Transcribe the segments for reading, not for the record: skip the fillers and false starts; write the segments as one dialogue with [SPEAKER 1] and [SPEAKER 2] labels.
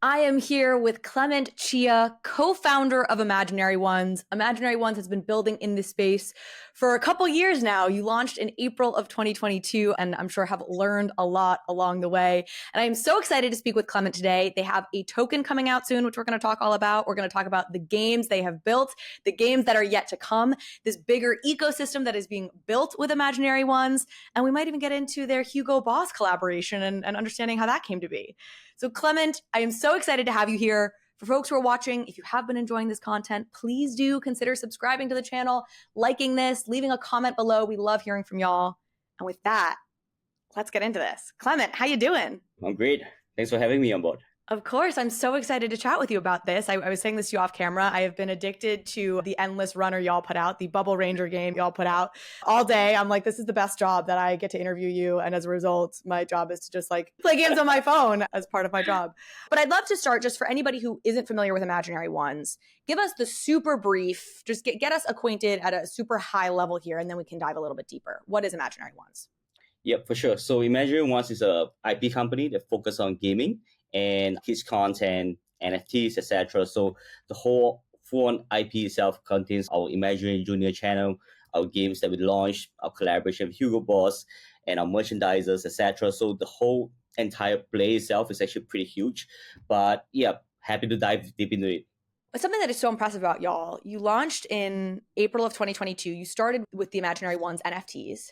[SPEAKER 1] I am here with Clement Chia, co-founder of Imaginary Ones. Imaginary Ones has been building in this space for a couple years now. You launched in April of 2022, and I'm sure have learned a lot along the way. And I am so excited to speak with Clement today. They have a token coming out soon, which we're going to talk all about. We're going to talk about the games they have built, the games that are yet to come, this bigger ecosystem that is being built with Imaginary Ones. And we might even get into their Hugo Boss collaboration and understanding how that came to be. So Clement, I am so excited to have you here. For folks who are watching, if you have been enjoying this content, please do consider subscribing to the channel, liking this, leaving a comment below. We love hearing from y'all. And with that, let's get into this. Clement, how you doing?
[SPEAKER 2] I'm great. Thanks for having me on board.
[SPEAKER 1] Of course. I'm so excited to chat with you about this. I was saying this to you off camera. I have been addicted to the Endless Runner y'all put out, the Bubble Ranger game y'all put out all day. I'm like, this is the best job that I get to interview you. And as a result, my job is to just like play games on my phone as part of my job. But I'd love to start just for anybody who isn't familiar with Imaginary Ones, give us the super brief, just get us acquainted at a super high level here, and then we can dive a little bit deeper. What is Imaginary Ones?
[SPEAKER 2] Yep, for sure. So Imaginary Ones is a IP company that focuses on gaming and kids content, NFTs, etc. So the whole full-on IP itself contains our Imaginary Junior channel, our games that we launched, our collaboration with Hugo Boss, and our merchandisers, etc. So the whole entire play itself is actually pretty huge. But yeah, happy to dive deep into it.
[SPEAKER 1] Something that is so impressive about y'all, you launched in April of 2022. You started with the Imaginary Ones NFTs.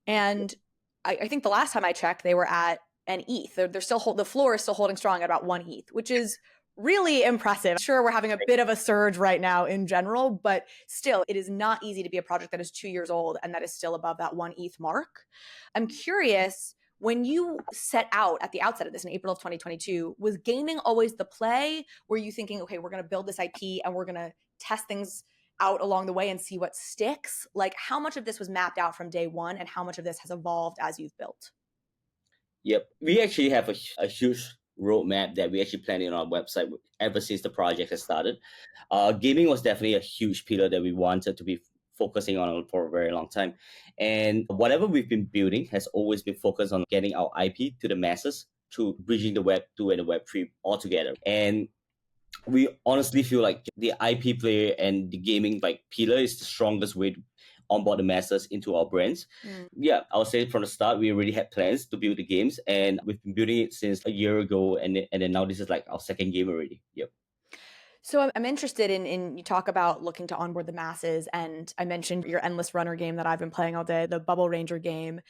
[SPEAKER 1] And I think the last time I checked, they were at an ETH. They're still the floor is still holding strong at about 1 ETH, which is really impressive. Sure, we're having a bit of a surge right now in general, but still, it is not easy to be a project that is 2 years old and that is still above that 1 ETH mark. I'm curious, when you set out at the outset of this in April of 2022, was gaming always the play? Were you thinking, okay, we're going to build this IP and we're going to test things out along the way and see what sticks? Like, how much of this was mapped out from day one and how much of this has evolved as you've built?
[SPEAKER 2] Yep. We actually have a huge roadmap that we actually planned on our website ever since the project has started. Gaming was definitely a huge pillar that we wanted to be focusing on for a very long time. And whatever we've been building has always been focused on getting our IP to the masses through bridging the Web 2 and the Web 3 all together. And we honestly feel like the IP player and the gaming like pillar is the strongest way to onboard the masses into our brands. Yeah, I would say from the start, we already had plans to build the games, and we've been building it since a year ago, and then now this is like our second game already. Yep.
[SPEAKER 1] So I'm interested in you talk about looking to onboard the masses, and I mentioned your Endless Runner game that I've been playing all day, the Bubble Ranger game.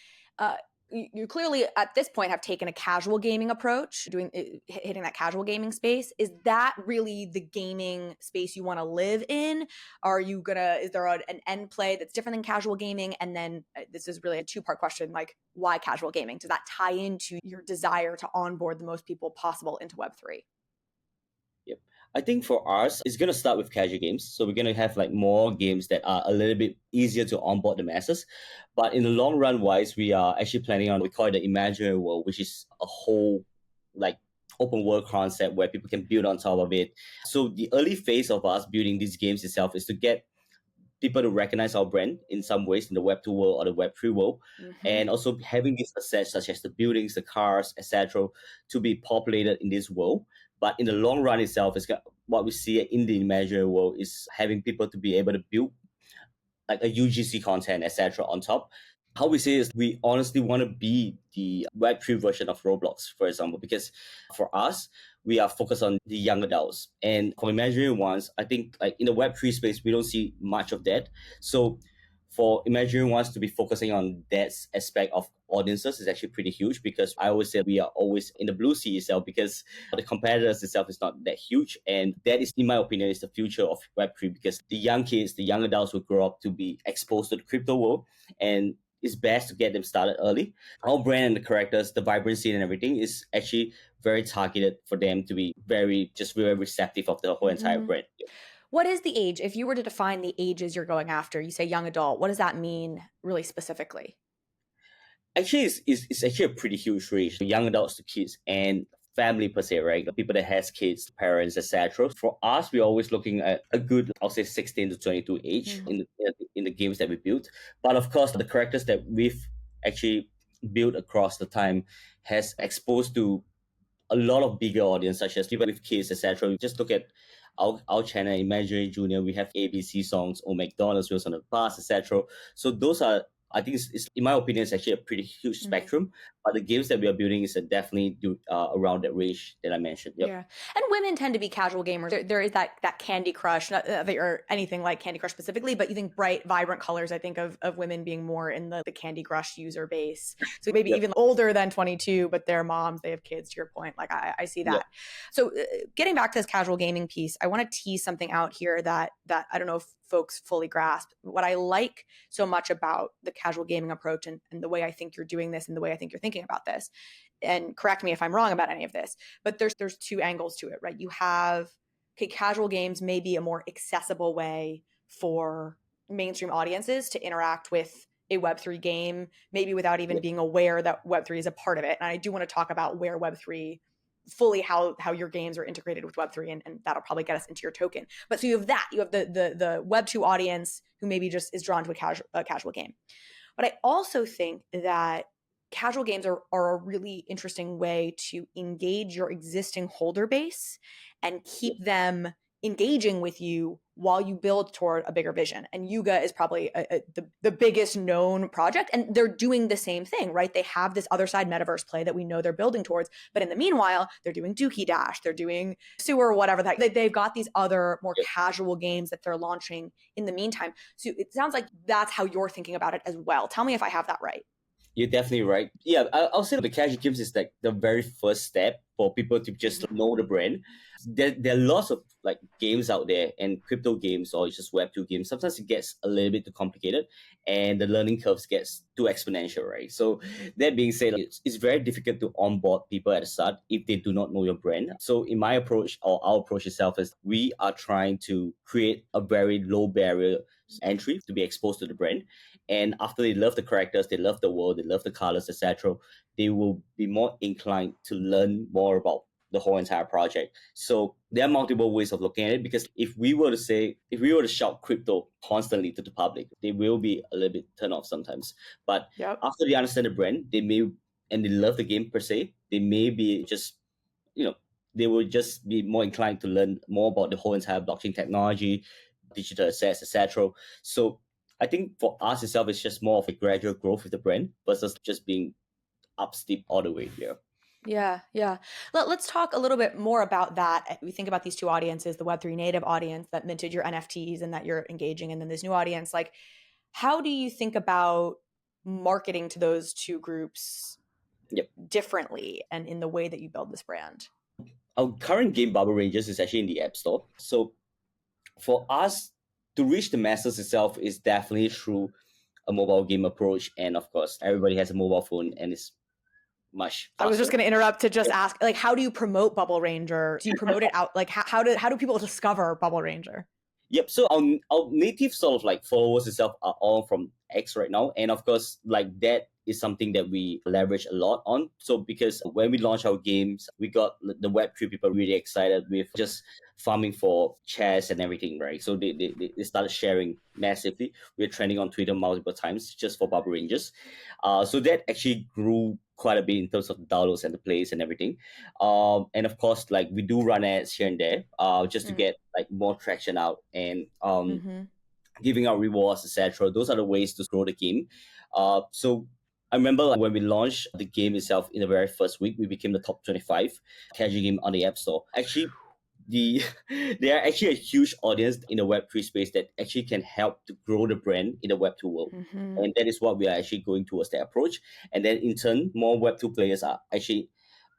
[SPEAKER 1] You clearly at this point have taken a casual gaming approach, hitting that casual gaming space. Is that really the gaming space you want to live in? Is there an end play that's different than casual gaming? And then this is really a two-part question, like why casual gaming? Does that tie into your desire to onboard the most people possible into Web3?
[SPEAKER 2] Yep. I think for us, it's going to start with casual games. So we're going to have like more games that are a little bit easier to onboard the masses. But in the long run wise, we are actually planning on, we call it the Imaginary World, which is a whole like open world concept where people can build on top of it. So the early phase of us building these games itself is to get people to recognize our brand in some ways in the Web 2 world or the Web 3 world. And also having these assets such as the buildings, the cars, etc., to be populated in this world. But in the long run itself, what we see in the Imaginary World is having people to be able to build like a UGC content, etc. on top. How we say is we honestly want to be the Web3 version of Roblox, for example, because for us, we are focused on the young adults. And for Imaginary Ones, I think like in the Web3 space, we don't see much of that. So for Imaginary Ones to be focusing on that aspect of audiences is actually pretty huge, because I always say we are always in the blue sea itself because the competitors itself is not that huge. And that is, in my opinion, is the future of Web3, because the young kids, the young adults will grow up to be exposed to the crypto world, and it's best to get them started early. Our brand and the characters, the vibrancy and everything is actually very targeted for them to be very receptive of the whole entire brand.
[SPEAKER 1] What is the age? If you were to define the ages you're going after, you say young adult, what does that mean really specifically?
[SPEAKER 2] Actually, it's actually a pretty huge range. Young adults to kids and family per se, right? The people that has kids, parents, etc. For us, we're always looking at a good, I'll say 16 to 22 age in the games that we built. But of course, the characters that we've actually built across the time has exposed to a lot of bigger audience, such as people with kids, etc. We just look at our channel, Imaginary Junior. We have ABC songs, or McDonald's Wheels on the Bus, etc. So those are, I think, it's in my opinion, it's actually a pretty huge spectrum. But the games that we are building is definitely around that range that I mentioned. Yep.
[SPEAKER 1] Yeah. And women tend to be casual gamers. There is that Candy Crush, not that you're anything like Candy Crush specifically, but you think bright, vibrant colors, I think of women being more in the Candy Crush user base. So maybe
[SPEAKER 2] Yep.
[SPEAKER 1] even older than 22, but they're moms, they have kids, to your point. Like I see that.
[SPEAKER 2] Yep.
[SPEAKER 1] So getting back to this casual gaming piece, I want to tease something out here that I don't know if folks fully grasp. What I like so much about the casual gaming approach and the way I think you're doing this and the way I think you're thinking about this, and correct me if I'm wrong about any of this, but there's two angles to it, right? You have, okay, casual games may be a more accessible way for mainstream audiences to interact with a Web3 game, maybe without even being aware that Web3 is a part of it. And I do want to talk about where Web3 fully how your games are integrated with Web3, and that'll probably get us into your token. But so you have the Web2 audience who maybe just is drawn to a casual game. But I also think that casual games are a really interesting way to engage your existing holder base and keep them engaging with you while you build toward a bigger vision. And Yuga is probably the biggest known project, and they're doing the same thing, right? They have this other side metaverse play that we know they're building towards, but in the meanwhile, they're doing Dookie Dash, they're doing Sewer, whatever they've got these other more casual games that they're launching in the meantime. So it sounds like that's how you're thinking about it as well. Tell me if I have that right.
[SPEAKER 2] You're definitely right. Yeah, I'll say the casual games is like the very first step for people to just know the brand. There are lots of like games out there, and crypto games or just Web2 games. Sometimes it gets a little bit too complicated, and the learning curves gets too exponential, right? So that being said, it's very difficult to onboard people at the start if they do not know your brand. So in my approach, or our approach itself, is we are trying to create a very low barrier entry to be exposed to the brand. And after they love the characters, they love the world, they love the colors, etc., they will be more inclined to learn more about the whole entire project. So there are multiple ways of looking at it, because if we were to shout crypto constantly to the public, they will be a little bit turned off sometimes. But after they understand the brand, they love the game per se, they may be just, they will just be more inclined to learn more about the whole entire blockchain technology, digital assets, etc. So I think for us itself, it's just more of a gradual growth with the brand versus just being up steep all the way here.
[SPEAKER 1] Yeah. Let's talk a little bit more about that. We think about these two audiences, the Web3 native audience that minted your NFTs and that you're engaging, and then this new audience. Like, how do you think about marketing to those two groups differently and in the way that you build this brand?
[SPEAKER 2] Our current game, Bubble Rangers, is actually in the App Store. So for us to reach the masses itself is definitely through a mobile game approach. And of course, everybody has a mobile phone, and it's much faster.
[SPEAKER 1] I was just going to interrupt to just ask, like, how do you promote Bubble Ranger? Do you promote it out? Like, how do people discover Bubble Ranger?
[SPEAKER 2] Yep. So our native sort of like followers itself are all from X right now. And of course, like that is something that we leverage a lot on. So because when we launch our games, we got the Web3 people really excited with just farming for chairs and everything, right? So they started sharing massively. We're trending on Twitter multiple times just for Bubble Rangers. So that actually grew quite a bit in terms of downloads and the plays and everything. And of course, like we do run ads here and there, just to get like more traction out and giving out rewards, etc. Those are the ways to grow the game. So I remember like when we launched the game itself in the very first week, we became the top 25 casual game on the App Store. Actually, there are actually a huge audience in the Web3 space that actually can help to grow the brand in the Web2 world. And that is what we are actually going towards, the approach. And then in turn, more Web2 players are actually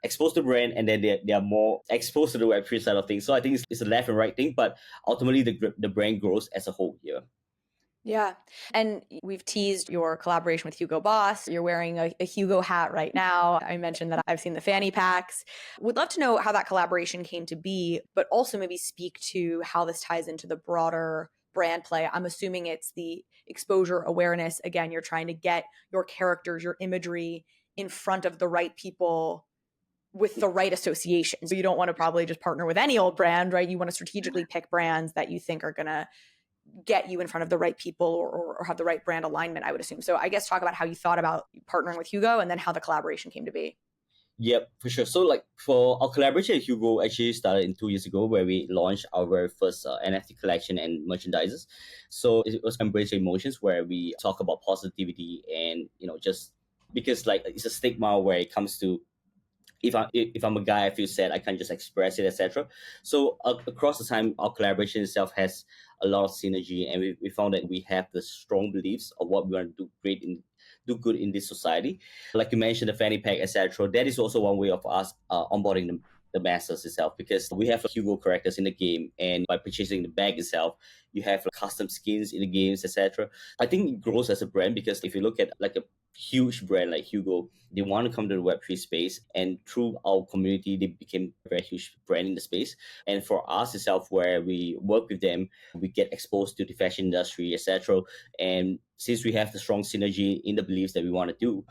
[SPEAKER 2] exposed to the brand, and then they are more exposed to the Web3 side of things. So I think it's a left and right thing, but ultimately the brand grows as a whole here.
[SPEAKER 1] Yeah. And we've teased your collaboration with Hugo Boss. You're wearing a Hugo hat right now. I mentioned that I've seen the fanny packs. Would love to know how that collaboration came to be, but also maybe speak to how this ties into the broader brand play. I'm assuming it's the exposure awareness. Again, you're trying to get your characters, your imagery in front of the right people with the right association. So you don't want to probably just partner with any old brand, right? You want to strategically pick brands that you think are going to get you in front of the right people or have the right brand alignment, I would assume. So I guess talk about how you thought about partnering with Hugo and then how the collaboration came to be.
[SPEAKER 2] Yep, for sure. So like for our collaboration with Hugo actually started in 2 years ago where we launched our very first NFT collection and merchandises. So it was Embrace Your Emotions where we talk about positivity and, just because like it's a stigma where it comes to if I'm a guy, I feel sad, I can't just express it, etc. So across the time, our collaboration itself has a lot of synergy, and we found that we have the strong beliefs of what we want to do good in this society. Like you mentioned, the fanny pack, etc. That is also one way of us onboarding the masses itself because we have Hugo characters in the game, and by purchasing the bag itself, you have like, custom skins in the games, etc. I think it grows as a brand because if you look at like a huge brand like Hugo, they want to come to the Web3 space, and through our community, they became a very huge brand in the space. And for us itself, where we work with them, we get exposed to the fashion industry, etc. And since we have the strong synergy in the beliefs that we want to do,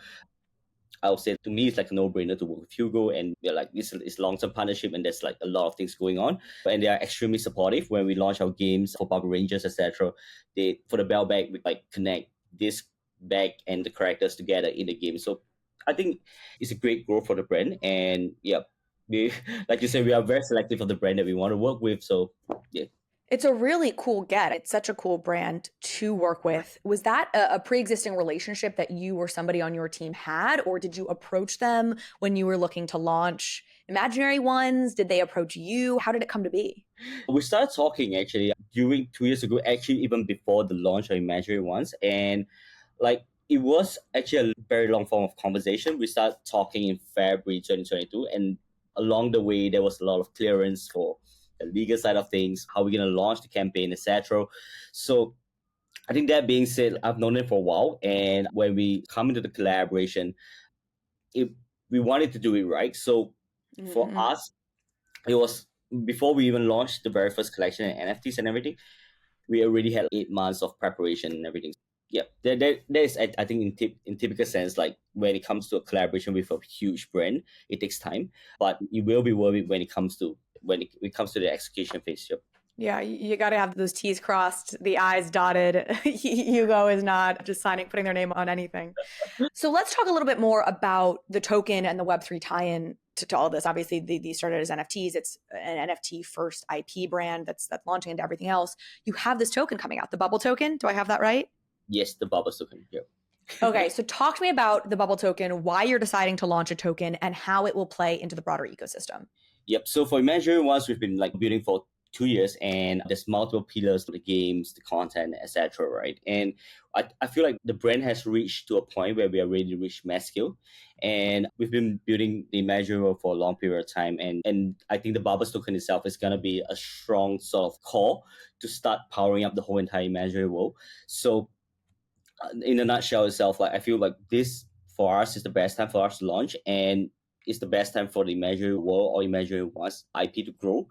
[SPEAKER 2] I would say to me it's like a no-brainer to work with Hugo, and we're like this is long-term partnership, and there's like a lot of things going on, and they are extremely supportive when we launch our games for Power Rangers, etc. They for the bell bag we like connect this bag and the characters together in the game. So I think it's a great growth for the brand, and yeah, we like you said we are very selective of the brand that we want to work with. So yeah.
[SPEAKER 1] It's a really cool get. It's such a cool brand to work with. Was that a pre-existing relationship that you or somebody on your team had, or did you approach them when you were looking to launch imaginary ones? Did they approach you? How did it come to be?
[SPEAKER 2] We started talking actually during 2 years ago, actually even before the launch of imaginary ones, and like it was actually a very long form of conversation. We started talking in February 2022, and along the way there was a lot of clearance for the legal side of things, how we're gonna launch the campaign, etc. So I think that being said, I've known them for a while, and when we come into the collaboration, we wanted to do it right. So for us, it was before we even launched the very first collection and NFTs and everything, we already had 8 months of preparation and everything. Yeah, there is I think in typical sense, like when it comes to a collaboration with a huge brand, it takes time, but it will be worth it when it comes to the execution phase. Yep.
[SPEAKER 1] Yeah, you got to have those T's crossed, the I's dotted. Hugo is not just putting their name on anything. So let's talk a little bit more about the token and the Web3 tie-in to all this. Obviously, these started as NFTs. It's an NFT first IP brand that's launching into everything else. You have this token coming out, the Bubble token. Do I have that right?
[SPEAKER 2] Yes, the bubble token. Yep.
[SPEAKER 1] Okay, so talk to me about the Bubble token, why you're deciding to launch a token, and how it will play into the broader ecosystem.
[SPEAKER 2] Yep. So for Imaginary Ones, we've been like building for 2 years, and there's multiple pillars to the games, the content, etc. Right, and I feel like the brand has reached to a point where we are ready to reach mass scale, and we've been building the Imaginary World for a long period of time, and I think the Bubbles token itself is gonna be a strong sort of core to start powering up the whole entire Imaginary World. So in a nutshell itself, like I feel like this for us is the best time for us to launch, and it's the best time for the Imaginary World or Imaginary One's IP to grow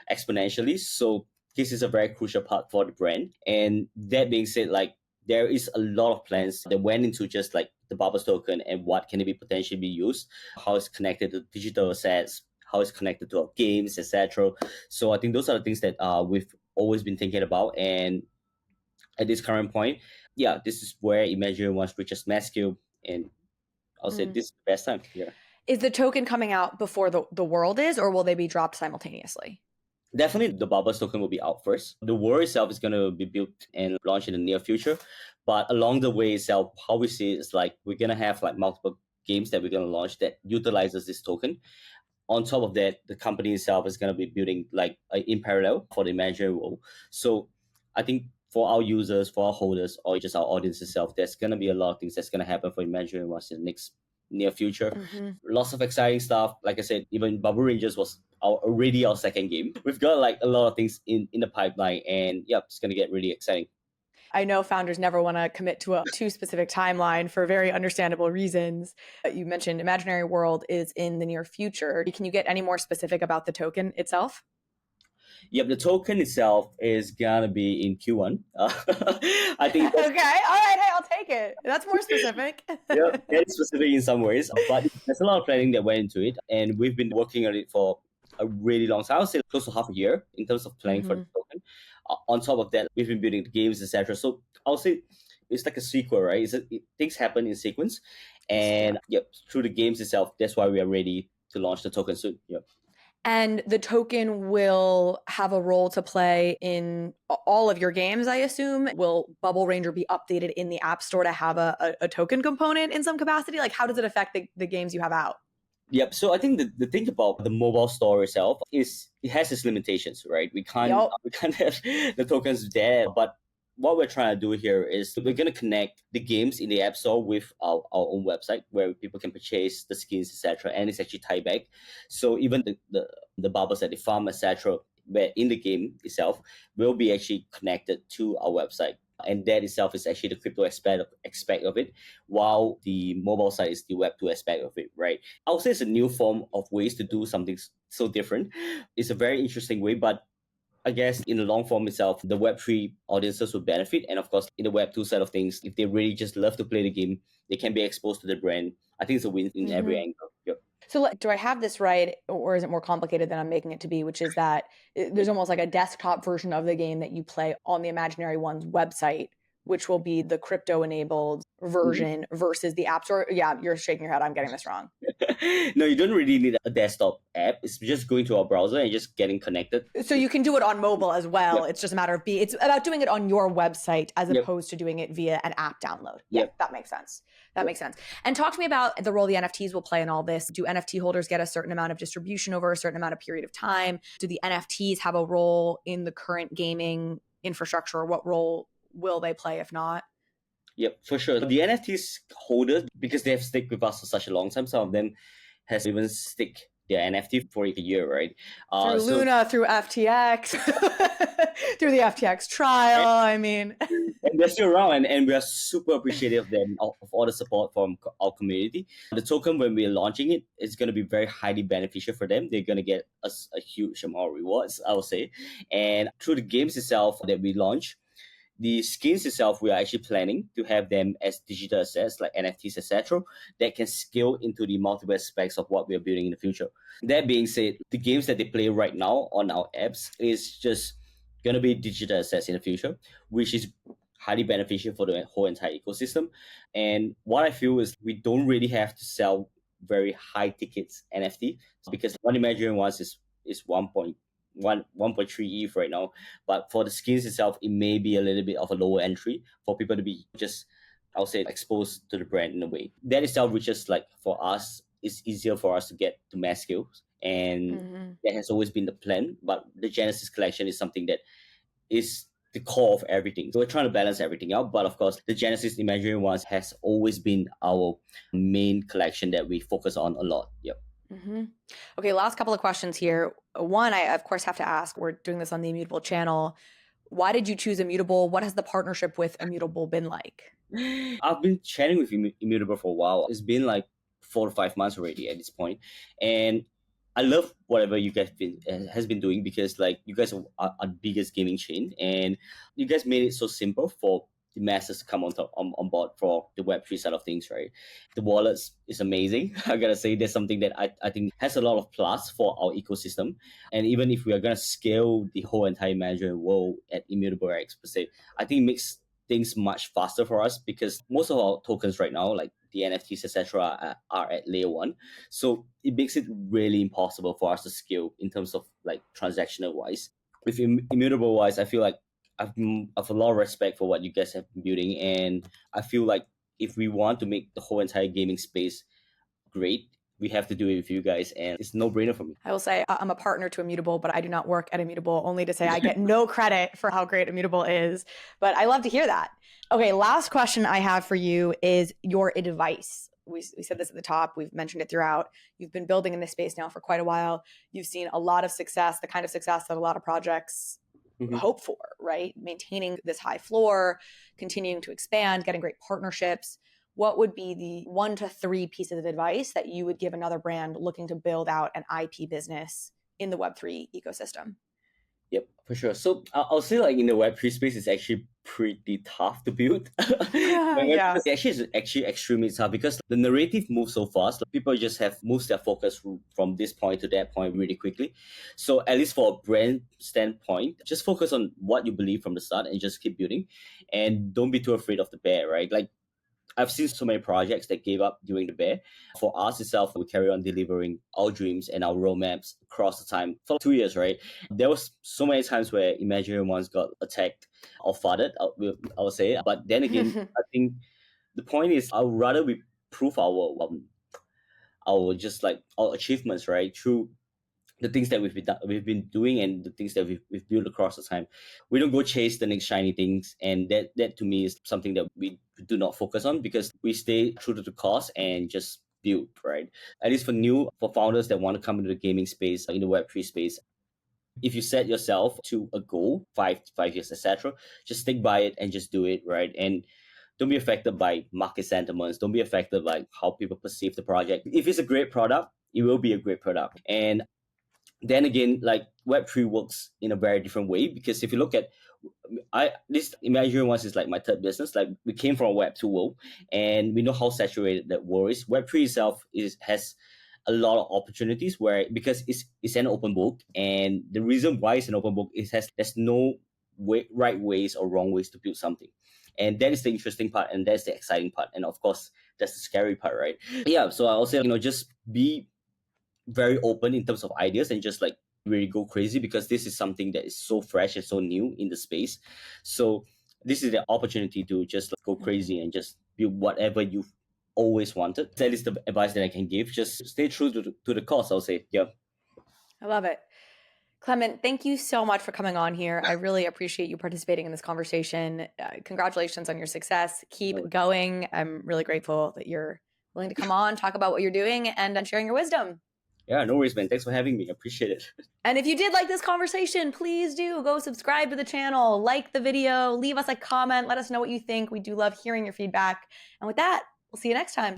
[SPEAKER 2] exponentially. So this is a very crucial part for the brand. And that being said, like there is a lot of plans that went into just like the Bubbles token and what can it be potentially be used, how it's connected to digital assets, how it's connected to our games, etc. So I think those are the things that we've always been thinking about. And at this current point, yeah, this is where Imaginary One's reaches mass scale, and I'll say this is the best time. Yeah.
[SPEAKER 1] Is the token coming out before the world is, or will they be dropped simultaneously?
[SPEAKER 2] Definitely the Bubbles token will be out first. The world itself is going to be built and launched in the near future. But along the way itself, how we see it is like we're going to have like multiple games that we're going to launch that utilizes this token. On top of that, the company itself is going to be building like in parallel for the imaginary world. So I think for our users, for our holders, or just our audience itself, there's going to be a lot of things that's going to happen for imaginary ones in the next near future. Lots of exciting stuff. Like I said, even Bubble Rangers was already our second game. We've got like a lot of things in the pipeline, and yeah, it's going to get really exciting.
[SPEAKER 1] I know founders never want to commit to a too specific timeline for very understandable reasons. You mentioned Imaginary World is in the near future. Can you get any more specific about the token itself?
[SPEAKER 2] Yep, the token itself is gonna be in Q1. I think.
[SPEAKER 1] Okay, all right, hey, I'll take it. That's more specific.
[SPEAKER 2] Yeah, very specific in some ways, but there's a lot of planning that went into it, and we've been working on it for a really long time. I would say close to half a year in terms of planning for the token. On top of that, we've been building the games, etc. So I'll say It's like a sequel, right? Things happen in sequence. And yep, through the games itself, that's why we are ready to launch the token soon. Yep.
[SPEAKER 1] And the token will have a role to play in all of your games, I assume. Will Bubble Ranger be updated in the App Store to have a token component in some capacity? Like, how does it affect the games you have out?
[SPEAKER 2] Yep. So I think the thing about the mobile store itself is it has its limitations, right? We can't have the tokens there, but what we're trying to do here is we're going to connect the games in the App Store with our own website where people can purchase the skins, etc. And it's actually tied back. So even the bubbles that they farm, etc., where in the game itself will be actually connected to our website. And that itself is actually the crypto aspect of it, while the mobile side is the Web2 aspect of it, right? I would say it's a new form of ways to do something so different. It's a very interesting way, but I guess in the long form itself, the Web3 audiences will benefit. And of course, in the Web2 side of things, if they really just love to play the game, they can be exposed to the brand. I think it's a win in every angle. Yep.
[SPEAKER 1] So do I have this right, or is it more complicated than I'm making it to be, which is that there's almost like a desktop version of the game that you play on the Imaginary One's website, which will be the crypto-enabled version versus the App Store? Yeah, you're shaking your head. I'm getting this wrong.
[SPEAKER 2] No, you don't really need a desktop app. It's just going to our browser and just getting connected.
[SPEAKER 1] So you can do it on mobile as well. Yep. It's just a matter of it's about doing it on your website as opposed to doing it via an app download. Yeah, that makes sense. That makes sense. And talk to me about the role the NFTs will play in all this. Do NFT holders get a certain amount of distribution over a certain amount of period of time? Do the NFTs have a role in the current gaming infrastructure, or what role will they play if not?
[SPEAKER 2] Yep, for sure. The NFTs holders, because they have stick with us for such a long time, some of them has even stick their NFT for a year, right?
[SPEAKER 1] Through Luna, through FTX, through the FTX trial, I mean.
[SPEAKER 2] And they're still around, and we are super appreciative of them, of all the support from our community. The token, when we're launching it, is going to be very highly beneficial for them. They're going to get a huge amount of rewards, I would say. And through the games itself that we launch, the skins itself, we are actually planning to have them as digital assets like NFTs, etc., that can scale into the multiple aspects of what we are building in the future. That being said, the games that they play right now on our apps is just going to be digital assets in the future, which is highly beneficial for the whole entire ecosystem. And what I feel is we don't really have to sell very high tickets NFT, because one Imaginary Ones is 1.3 ETH right now, but for the skins itself, it may be a little bit of a lower entry for people to be just, I'll say, exposed to the brand in a way. That itself, which is like for us, it's easier for us to get to mass scale, and that has always been the plan. But the Genesis collection is something that is the core of everything. So we're trying to balance everything out. But of course, the Genesis Imaginary Ones has always been our main collection that we focus on a lot. Yep.
[SPEAKER 1] Okay, last couple of questions here. One, I of course have to ask, we're doing this on the Immutable channel. Why did you choose Immutable? What has the partnership with Immutable been like?
[SPEAKER 2] I've been chatting with Immutable for a while. It's been like 4 to 5 months already at this point. And I love whatever you guys has been doing, because like you guys are our biggest gaming chain, and you guys made it so simple for the masses to come on board for the Web3 side of things, right? The wallets is amazing. I gotta say, there's something that I think has a lot of plus for our ecosystem. And even if we are gonna scale the whole entire Imaginary world at Immutable X per se, I think it makes things much faster for us, because most of our tokens right now, like the NFTs, etc., are at layer 1. So it makes it really impossible for us to scale in terms of like transactional wise. With Immutable wise, I feel like I've a lot of respect for what you guys have been building, and I feel like if we want to make the whole entire gaming space great, we have to do it with you guys, and it's no brainer for me.
[SPEAKER 1] I will say I'm a partner to Immutable, but I do not work at Immutable, only to say I get no credit for how great Immutable is, but I love to hear that. Okay, last question I have for you is your advice. We said this at the top. We've mentioned it throughout. You've been building in this space now for quite a while. You've seen a lot of success, the kind of success that a lot of projects hope for, right? Maintaining this high floor, continuing to expand, getting great partnerships. What would be the 1 to 3 pieces of advice that you would give another brand looking to build out an IP business in the Web3 ecosystem?
[SPEAKER 2] Yep, for sure. So I'll say like in the Web3 space, it's actually pretty tough to build.
[SPEAKER 1] Yeah.
[SPEAKER 2] It's actually extremely tough because the narrative moves so fast. Like, people just have moved their focus from this point to that point really quickly. So at least for a brand standpoint, just focus on what you believe from the start and just keep building, and don't be too afraid of the bear. Right, like I've seen so many projects that gave up during the bear. For us itself, we carry on delivering our dreams and our roadmaps across the time for 2 years, right? There was so many times where imaginary ones got attacked or flooded, I would say. But then again, I think the point is, I would rather we prove our just like our achievements, right, through the things that we've been doing and the things that we've built across the time. We don't go chase the next shiny things, and that to me is something that we do not focus on, because we stay true to the cause and just build, right? At least for founders that want to come into the gaming space, in the Web3 space, if you set yourself to a goal, 5 years, etc., just stick by it and just do it, right? And don't be affected by market sentiments. Don't be affected by how people perceive the project. If it's a great product, it will be a great product. And then again, like Web3 works in a very different way, because if you look at this imaginary ones is like my third business. Like, we came from a Web2 world, and we know how saturated that world is. Web3 itself has a lot of opportunities, where because it's an open book, and the reason why it's an open book is there's no right ways or wrong ways to build something. And that is the interesting part, and that's the exciting part, and of course that's the scary part, right? Yeah, so I'll say, just be very open in terms of ideas, and just like really go crazy, because this is something that is so fresh and so new in the space. So this is the opportunity to just like go crazy and just build whatever you've always wanted. That is the advice that I can give. Just stay true to the cause, I'll say. Yeah.
[SPEAKER 1] I love it. Clement, thank you so much for coming on here. I really appreciate you participating in this conversation. Congratulations on your success. Keep going. I'm really grateful that you're willing to come on, talk about what you're doing, and sharing your wisdom.
[SPEAKER 2] Yeah, no worries, man. Thanks for having me. I appreciate it.
[SPEAKER 1] And if you did like this conversation, please do go subscribe to the channel, like the video, leave us a comment, let us know what you think. We do love hearing your feedback. And with that, we'll see you next time.